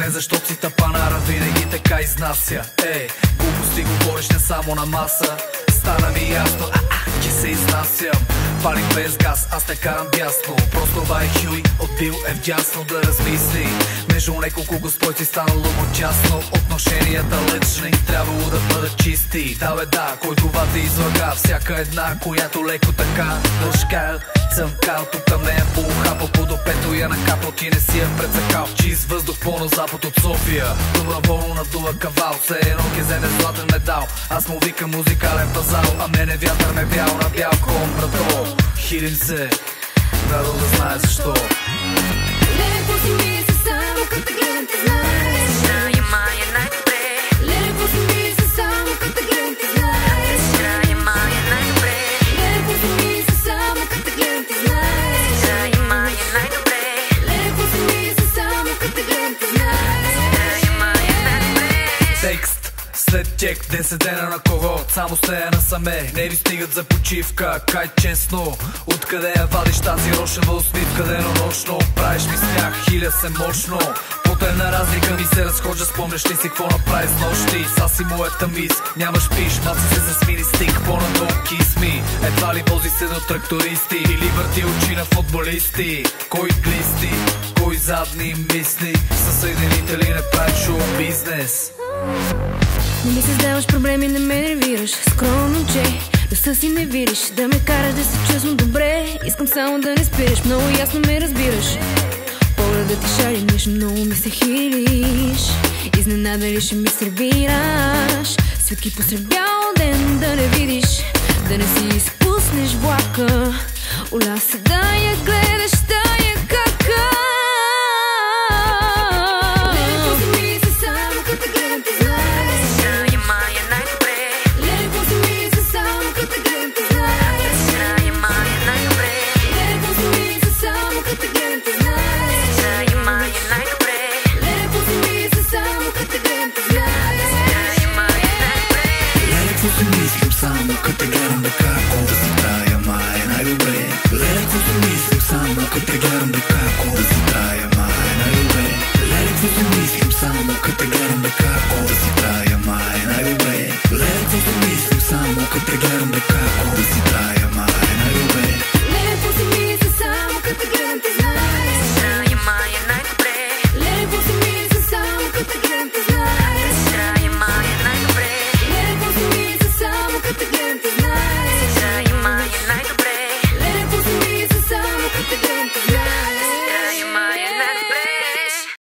Не защото си тапанара, винаги така изнася. Глупости говориш не само на маса. Стана ми ясно, че се изнасям. Палим без газ, аз не карам дясно. Просто бай Хюй от Бил е вдясно да размисли. Между неколко господи станало му тясно. Отношенията лъчни трябвало да бъдат чисти. Да бе да, който вата излага. Всяка една, която леко така лъжка. Цъмкал, тук там не е полухапал. Подопето я накапал, ти не си я предсакал. Чист въздух по на запад от София. Доброволно надува кавал, все едно ке вземе златен медал. Аз му викам музикален пазал, а мене вятър ме вял на бял кон, брато. Хилим се, народа знае защо. Леле, пусти ми се само, като те гледам те знаеш. Знае мая най-добре. Леле, пусти ми се само, като те гледам те знаеш. Знае мая най-добре. Леле, пусти ми се само, като те гледам те знаеш. Знае мая най-добре. Леле, пусти ми се само, като те гледам те знаеш. Знае мая най-добре. Текст след тек, 10 дена на кого? Само сте насаме, не ви стигат за почивка. Кай честно, откъде я вадиш тази рошева усмивка? Денонощно правиш ми смях, хиля се мощно. Под една разлика ми се разхожда, спомняш ли си какво направи с нощи? Са си моята мис, нямаш пиш, маца се засмини стик, по-надолу кисми. Едва ли вози се до трактористи или върти очи на футболисти? Кой глисти, кой задни мисли? Със съединители не прави шоу бизнес. Не ми създаваш проблеми, не ме нервираш. Скромно, че доста си не видиш. Да ме караш да се чувствам добре. Искам само да не спираш, много ясно ме разбираш. Погледът ти шари, нежно много ми се хилиш. Изненада ли ще ми сервираш светки посред бял ден, да не видиш, да не си изпуснеш влака. Уля се да я гледаш.